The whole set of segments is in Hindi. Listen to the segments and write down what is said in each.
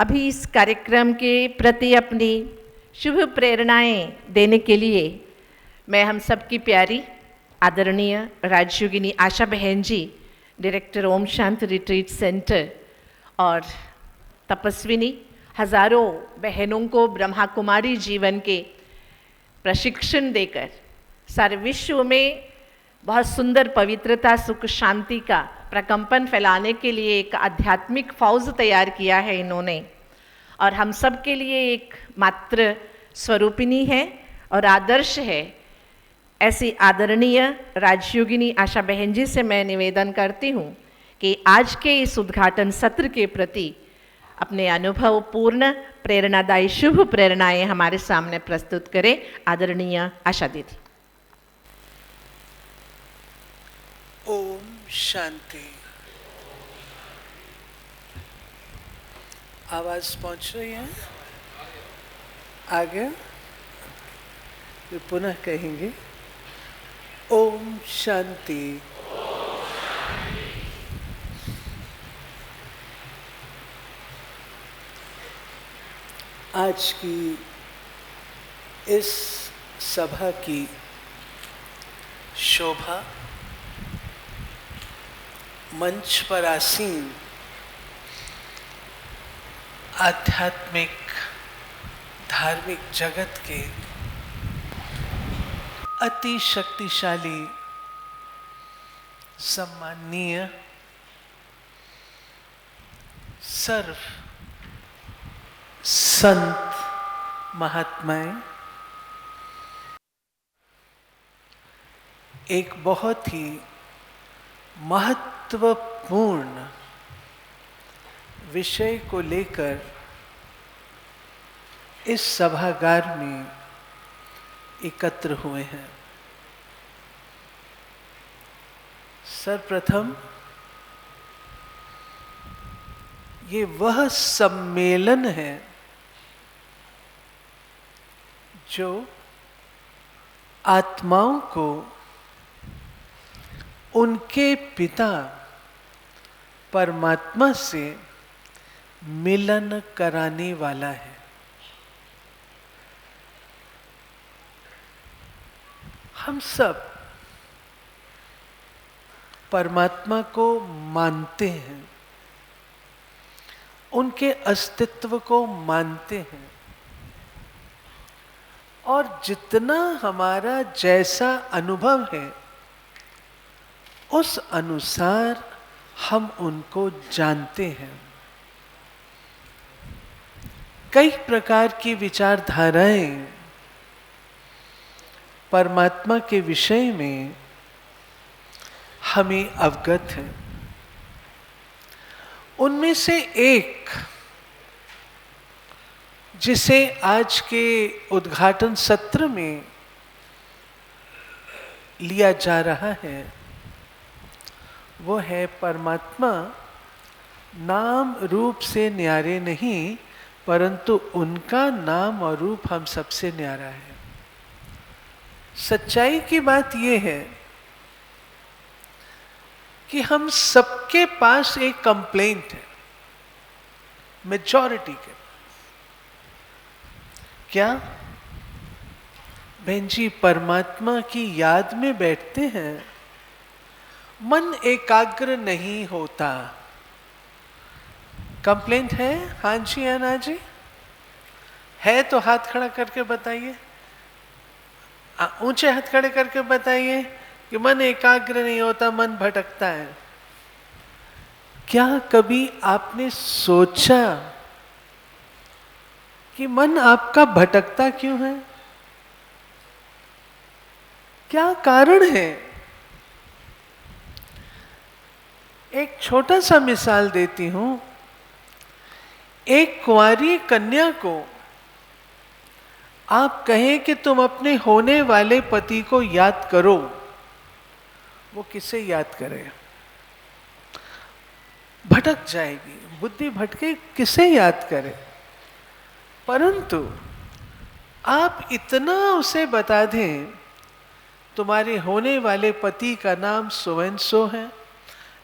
अभी इस कार्यक्रम के प्रति अपनी शुभ प्रेरणाएं देने के लिए मैं हम सबकी प्यारी आदरणीय राजयोगिनी आशा बहन जी, director Om Shanti retreat centre, और तपस्विनी हजारों बहनों को ब्रह्मा कुमारी जीवन के प्रशिक्षण देकर सारे विश्व में बहुत सुंदर पवित्रता, सुख, शांति का प्रकंपन फैलाने के लिए एक आध्यात्मिक फौज तैयार किया है इन्होंने, और हम सब के लिए एक मात्र स्वरूपिणी है और आदर्श है। ऐसी आदरणीय राजयोगिनी आशा बहन जी से मैं निवेदन करती हूँ कि आज के इस उद्घाटन सत्र के प्रति अपने अनुभव पूर्ण प्रेरणादायी शुभ प्रेरणाएं हमारे सामने प्रस्तुत करें। आदरणीय आशा दीदी। ओम शांति। आवाज पहुंच रही है? आगे फिर पुनः कहेंगे ओम शांति। आज की इस सभा की शोभा मंच पर आसीन आध्यात्मिक धार्मिक जगत के अति शक्तिशाली सम्माननीय सर्व संत महात्माएं, एक बहुत ही महत्वपूर्ण विषय को लेकर इस सभागार में एकत्र हुए हैं। सर्वप्रथम ये वह सम्मेलन है जो आत्माओं को उनके पिता परमात्मा से मिलन कराने वाला है। हम सब परमात्मा को मानते हैं, उनके अस्तित्व को मानते हैं, और जितना हमारा जैसा अनुभव है उस अनुसार हम उनको जानते हैं। कई प्रकार की विचारधाराएं परमात्मा के विषय में हमें अवगत है। उनमें से एक जिसे आज के उद्घाटन सत्र में लिया जा रहा है वो है परमात्मा नाम रूप से न्यारे नहीं, परंतु उनका नाम और रूप हम सबसे न्यारा है। सच्चाई की बात यह है कि हम सबके पास एक कंप्लेंट है, मेजॉरिटी के। क्या बहन जी परमात्मा की याद में बैठते हैं, मन एकाग्र नहीं होता? कंप्लेंट है? हाँ जी या ना जी? है तो हाथ खड़ा करके बताइए, ऊंचे हाथ खड़े करके बताइए कि मन एकाग्र नहीं होता, मन भटकता है। क्या कभी आपने सोचा कि मन आपका भटकता क्यों है? क्या कारण है? एक छोटा सा मिसाल देती हूं। एक कुंवारी कन्या को आप कहें कि तुम अपने होने वाले पति को याद करो, वो किसे याद करे? भटक जाएगी, बुद्धि भटके, किसे याद करे? परंतु आप इतना उसे बता दें, तुम्हारे होने वाले पति का नाम सो एंड सो है,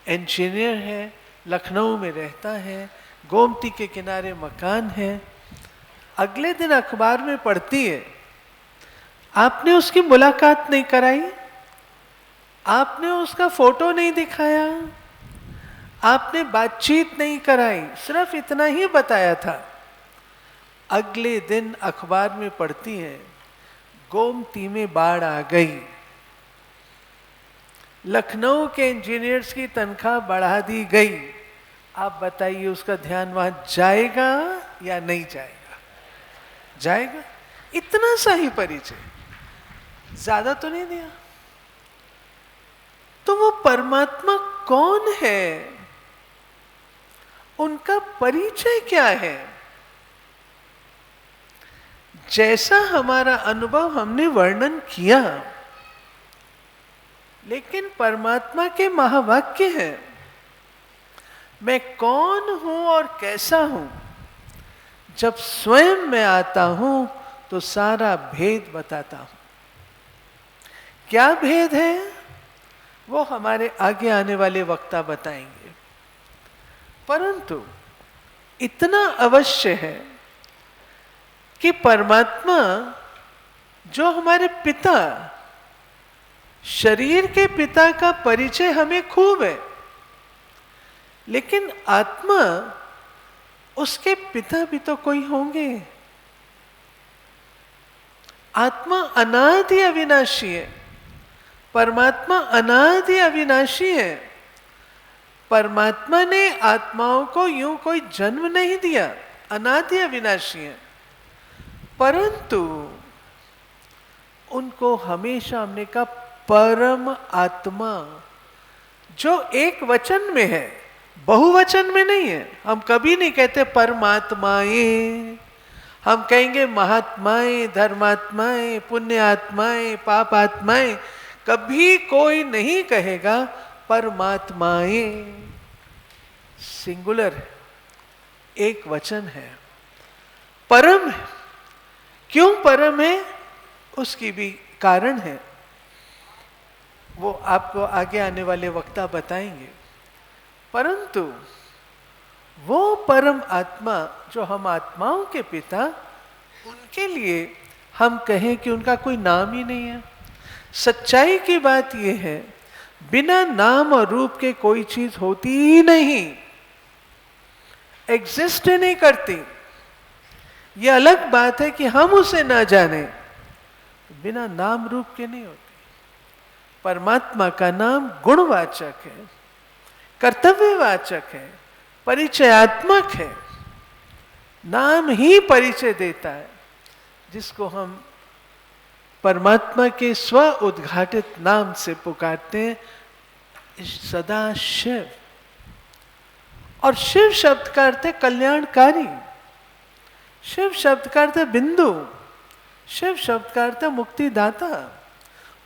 इंजीनियर है, लखनऊ में रहता है, गोमती के किनारे मकान है। अगले दिन अखबार में पढ़ती है, आपने उसकी मुलाकात नहीं कराई, आपने उसका फोटो नहीं दिखाया, आपने बातचीत नहीं कराई, सिर्फ इतना ही बताया था। अगले दिन अखबार में पढ़ती है, गोमती में बाढ़ आ गई, लखनऊ के इंजीनियर्स की तनख्वाह बढ़ा दी गई। आप बताइए उसका ध्यान वहां जाएगा या नहीं जाएगा? जाएगा। इतना सा ही परिचय, ज्यादा तो नहीं दिया। तो वो परमात्मा कौन है, उनका परिचय क्या है? जैसा हमारा अनुभव हमने वर्णन किया, लेकिन परमात्मा के महावाक्य हैं। मैं कौन हूं और कैसा हूं, जब स्वयं मैं आता हूं तो सारा भेद बताता हूं। क्या भेद है वो हमारे आगे आने वाले वक्ता बताएंगे, परंतु इतना अवश्य है कि परमात्मा जो हमारे पिता, शरीर के पिता का परिचय हमें खूब है, लेकिन आत्मा, उसके पिता भी तो कोई होंगे। आत्मा अनादि अविनाशी है, परमात्मा अनादि अविनाशी है। परमात्मा ने आत्माओं को यूं कोई जन्म नहीं दिया, अनादि अविनाशी है, परंतु उनको हमेशा हमने कहा परम आत्मा, जो एक वचन में है, बहुवचन में नहीं है। हम कभी नहीं कहते परमात्माएं, हम कहेंगे महात्माएं, धर्मात्माएं, पुण्य आत्माएं, पाप आत्माएं, कभी कोई नहीं कहेगा परमात्माएं। सिंगुलर है, एक वचन है, परम है। क्यों परम है, उसकी भी कारण है, वो आपको आगे आने वाले वक्ता बताएंगे। परंतु वो परम आत्मा जो हम आत्माओं के पिता, उनके लिए हम कहें कि उनका कोई नाम ही नहीं है। सच्चाई की बात यह है, बिना नाम और रूप के कोई चीज होती ही नहीं, एग्जिस्ट ही नहीं करती। यह अलग बात है कि हम उसे ना जाने, बिना नाम रूप के नहीं होती। परमात्मा का नाम गुणवाचक है, कर्तव्यवाचक है, परिचयात्मक है। नाम ही परिचय देता है, जिसको हम परमात्मा के स्व उद्घाटित नाम से पुकारते हैं, सदा शिव। और शिव शब्द का अर्थ है कल्याणकारी, शिव शब्द का अर्थ है बिंदु, शिव शब्द का अर्थ है मुक्तिदाता।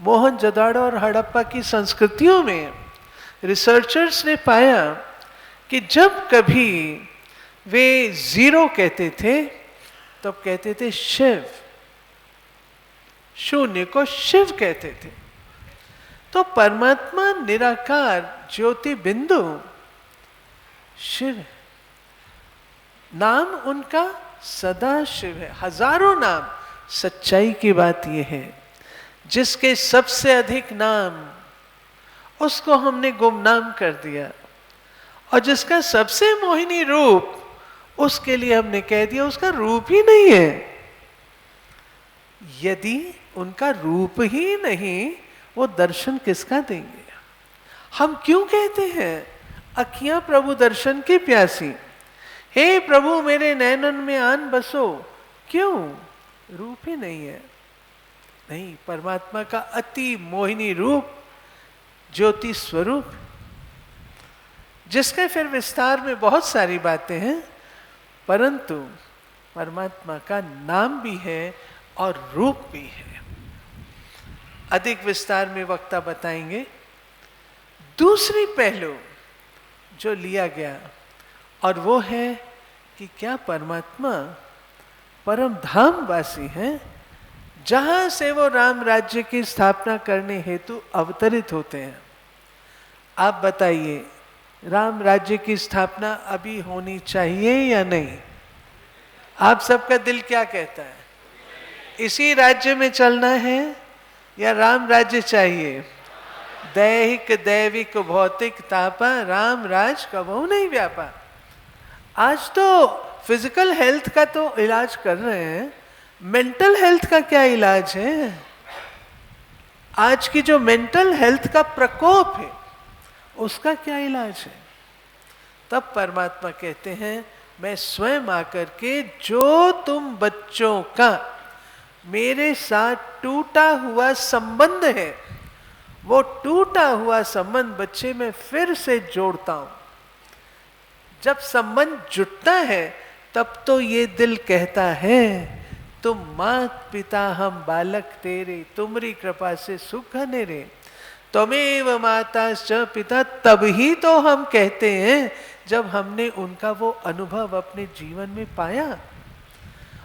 मोहनजोदड़ो और हड़प्पा की संस्कृतियों में रिसर्चर्स ने पाया कि जब कभी वे जीरो कहते थे, तब कहते थे शिव, शून्य को शिव कहते थे। तो परमात्मा निराकार ज्योति बिंदु शिव है। नाम उनका सदा शिव है, हजारों नाम। सच्चाई की बात यह है, जिसके सबसे अधिक नाम, उसको हमने गुमनाम कर दिया, और जिसका सबसे मोहिनी रूप, उसके लिए हमने कह दिया उसका रूप ही नहीं है। यदि उनका रूप ही नहीं, वो दर्शन किसका देंगे? हम क्यों कहते हैं अखियां प्रभु दर्शन की प्यासी, हे प्रभु मेरे नैनन में आन बसो? क्यों? रूप ही नहीं है। नहीं, परमात्मा का अति मोहिनी रूप ज्योति स्वरूप, जिसके फिर विस्तार में बहुत सारी बातें हैं, परंतु परमात्मा का नाम भी है और रूप भी है। अधिक विस्तार में वक्ता बताएंगे। दूसरी पहलू जो लिया गया, और वो है कि क्या परमात्मा परम धाम वासी हैं, जहां से वो राम राज्य की स्थापना करने हेतु अवतरित होते हैं। आप बताइए, राम राज्य की स्थापना अभी होनी चाहिए या नहीं? आप सबका दिल क्या कहता है? इसी राज्य में चलना है या राम राज्य चाहिए? दैहिक दैविक भौतिक तापा राम राज कबहू नहीं व्यापा। आज तो फिजिकल हेल्थ का तो इलाज कर रहे हैं, मेंटल हेल्थ का क्या इलाज है? आज की जो मेंटल हेल्थ का प्रकोप है उसका क्या इलाज है? तब परमात्मा कहते हैं मैं स्वयं आकर के जो तुम बच्चों का मेरे साथ टूटा हुआ संबंध है, वो टूटा हुआ संबंध बच्चे में फिर से जोड़ता हूं। जब संबंध जुटता है तब तो ये दिल कहता है तुम मात पिता हम बालक तेरे, तुम्हारी कृपा से सुख घनेरे, त्वमेव माता च पिता। तब ही तो हम कहते हैं जब हमने उनका वो अनुभव अपने जीवन में पाया।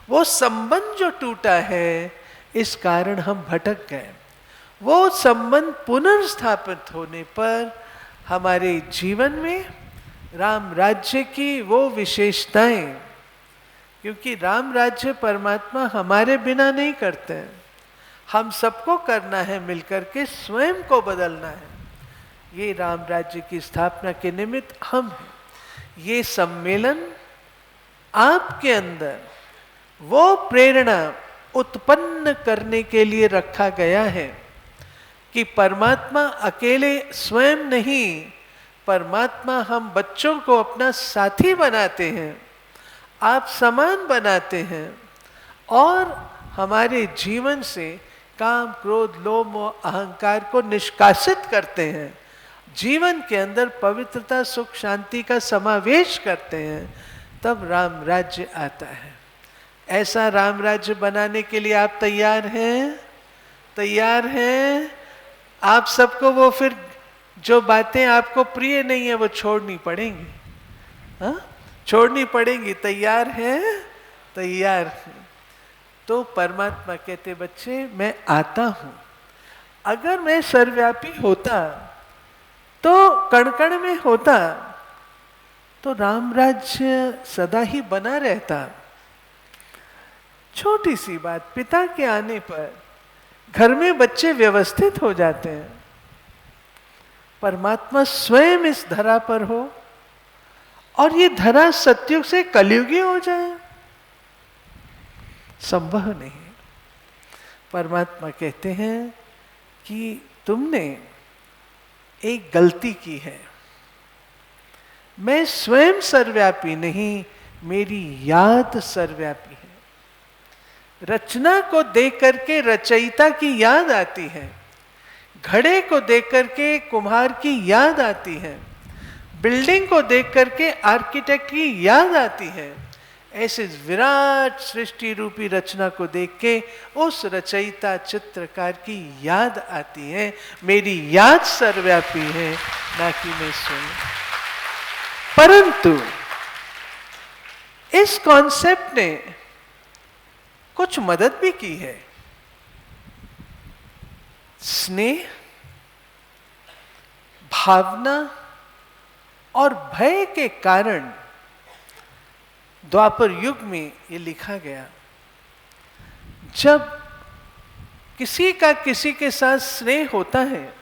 वो संबंध जो टूटा है इस कारण हम भटक गए। वो संबंध पुनर्स्थापित होने पर हमारे जीवन में राम राज्य की वो विशेषताएं, क्योंकि राम राज्य परमात्मा हमारे बिना नहीं करते हैं, हम सबको करना है, मिलकर के स्वयं को बदलना है। ये राम राज्य की स्थापना के निमित्त हम हैं। ये सम्मेलन आपके अंदर वो प्रेरणा उत्पन्न करने के लिए रखा गया है कि परमात्मा अकेले स्वयं नहीं, परमात्मा हम बच्चों को अपना साथी बनाते हैं, आप समान बनाते हैं और हमारे जीवन से काम क्रोध लोभ मोह अहंकार को निष्कासित करते हैं, जीवन के अंदर पवित्रता सुख शांति का समावेश करते हैं, तब राम राज्य आता है। ऐसा राम राज्य बनाने के लिए आप तैयार हैं? तैयार हैं? आप सबको वो फिर जो बातें आपको प्रिय नहीं है वो छोड़नी पड़ेंगी, हाँ छोड़नी पड़ेंगी। तैयार हैं? तैयार हैं। तो परमात्मा कहते बच्चे मैं आता हूं। अगर मैं सर्वव्यापी होता तो कण कण में होता तो राम राज्य सदा ही बना रहता। छोटी सी बात, पिता के आने पर घर में बच्चे व्यवस्थित हो जाते हैं। परमात्मा स्वयं इस धरा पर हो और ये धरा सत्युग से कलयुगी हो जाए, संभव नहीं। परमात्मा कहते हैं कि तुमने एक गलती की है। मैं स्वयं सर्वव्यापी नहीं, मेरी याद सर्वव्यापी है। रचना को देख करके रचयिता की याद आती है, घड़े को देख करके कुम्हार की याद आती है, बिल्डिंग को देख करके आर्किटेक्ट की याद आती है। ऐसे विराट सृष्टि रूपी रचना को देख के उस रचयिता चित्रकार की याद आती है। मेरी याद सर्वव्यापी है, ना कि मैं स्वयं। परंतु इस कॉन्सेप्ट ने कुछ मदद भी की है। स्नेह, भावना और भय के कारण द्वापर युग में ये लिखा गया। जब किसी का किसी के साथ स्नेह होता है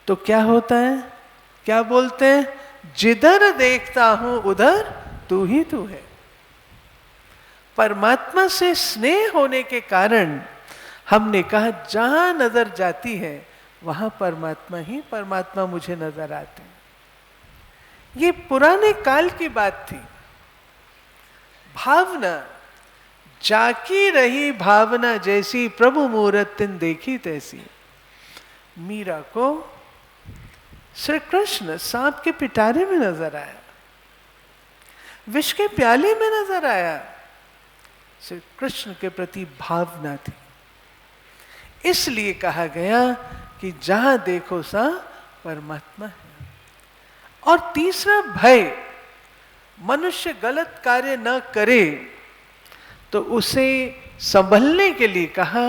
तो क्या होता है? क्या बोलते हैं? जिधर देखता हूं उधर तू ही तू है। परमात्मा से स्नेह होने के कारण हमने कहा जहां नजर जाती है वहां परमात्मा ही परमात्मा मुझे नजर आते हैं। ये पुराने काल की बात थी। भावना जाकी रही भावना जैसी, प्रभु मूरत तिन देखी तैसी। मीरा को श्री कृष्ण सांप के पिटारे में नजर आया, विष के प्याले में नजर आया। श्री कृष्ण के प्रति भावना थी। इसलिए कहा गया कि जहां देखो सा परमात्मा है। और तीसरा भय, मनुष्य गलत कार्य न करे तो उसे संभलने के लिए कहा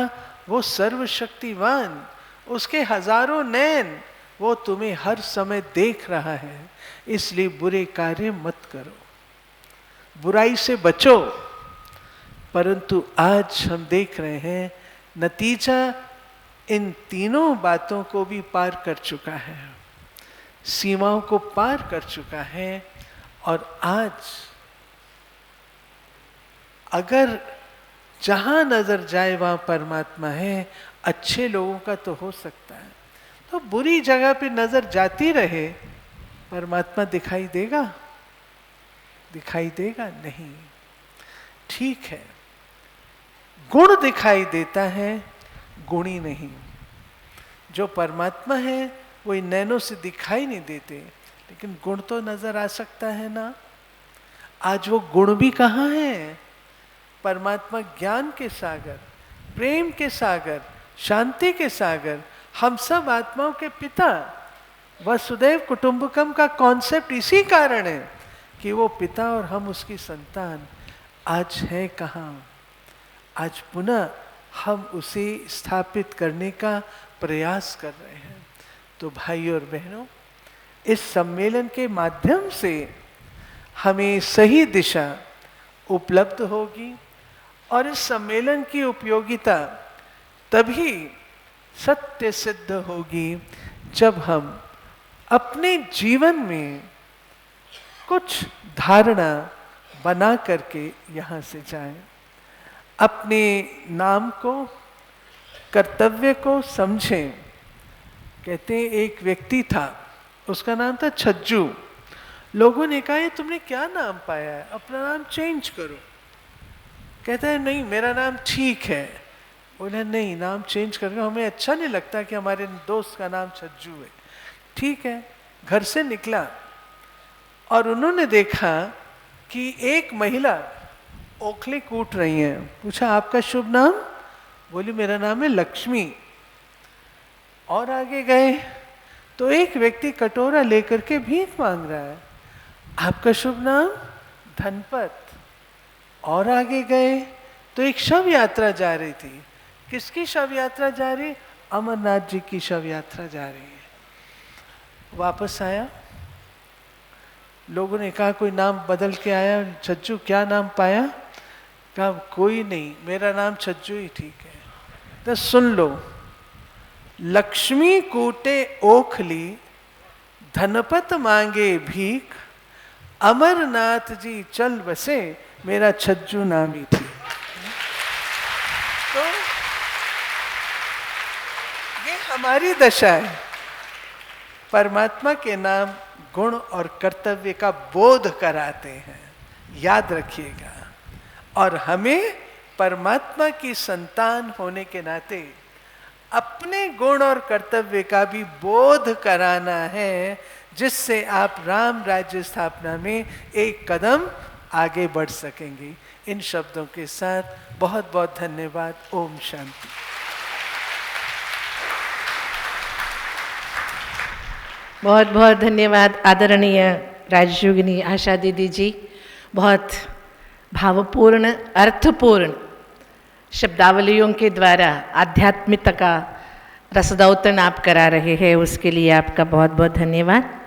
वो सर्वशक्तिवान, उसके हजारों नैन, वो तुम्हें हर समय देख रहा है, इसलिए बुरे कार्य मत करो, बुराई से बचो। परंतु आज हम देख रहे हैं नतीजा इन तीनों बातों को भी पार कर चुका है, सीमाओं को पार कर चुका है। और आज अगर जहां नजर जाए वहां परमात्मा है, अच्छे लोगों का तो हो सकता है, तो बुरी जगह पे नजर जाती रहे, परमात्मा दिखाई देगा? दिखाई देगा नहीं। ठीक है, गुण दिखाई देता है, गुणी नहीं। जो परमात्मा है वो इन नैनों से दिखाई नहीं देते, लेकिन गुण तो नजर आ सकता है ना। आज वो गुण भी कहाँ है? परमात्मा ज्ञान के सागर, प्रेम के सागर, शांति के सागर, हम सब आत्माओं के पिता, वसुदैव कुटुंबकम का कॉन्सेप्ट इसी कारण है कि वो पिता और हम उसकी संतान आज है कहाँ। आज पुनः हम उसे स्थापित करने का प्रयास कर रहे हैं। तो भाइयों और बहनों, इस सम्मेलन के माध्यम से हमें सही दिशा उपलब्ध होगी और इस सम्मेलन की उपयोगिता तभी सत्य सिद्ध होगी जब हम अपने जीवन में कुछ धारणा बना करके यहाँ से जाएं, अपने नाम को, कर्तव्य को समझें। कहते हैं एक व्यक्ति था, उसका नाम था छज्जू। लोगों ने कहा, ये तुमने क्या नाम पाया है, अपना नाम चेंज करो। कहता है नहीं, मेरा नाम ठीक है। बोले नहीं, नाम चेंज करके हमें अच्छा नहीं लगता कि हमारे दोस्त का नाम छज्जू है। ठीक है, घर से निकला और उन्होंने देखा कि एक महिला ओखली कूट रही है। पूछा आपका शुभ नाम? बोली मेरा नाम है लक्ष्मी। और आगे गए तो एक व्यक्ति कटोरा लेकर के भीख मांग रहा है। आपका शुभ नाम? धनपत। और आगे गए तो एक शव यात्रा जा रही थी। किसकी शव यात्रा जा रही? अमरनाथ जी की शव यात्रा जा रही है। वापस आया, लोगों ने कहा कोई नाम बदल के आया? छज्जू, क्या नाम पाया? कहा कोई नहीं, मेरा नाम छज्जू ही ठीक है। तो सुन लो, लक्ष्मी कूटे ओखली, धनपत मांगे भीख, अमरनाथ जी चल बसे, मेरा छज्जू नाम ही थी। तो ये हमारी दशा है। परमात्मा के नाम गुण और कर्तव्य का बोध कराते हैं, याद रखिएगा। और हमें परमात्मा की संतान होने के नाते अपने गुण और कर्तव्य का भी बोध कराना है, जिससे आप राम राज्य स्थापना में एक कदम आगे बढ़ सकेंगे। इन शब्दों के साथ बहुत बहुत धन्यवाद। ओम शांति। बहुत बहुत धन्यवाद आदरणीय राजयोगिनी आशा दीदी जी। बहुत भावपूर्ण, अर्थपूर्ण शब्दावलियों के द्वारा आध्यात्मिकता का रसदौतन आप करा रहे हैं, उसके लिए आपका बहुत बहुत धन्यवाद।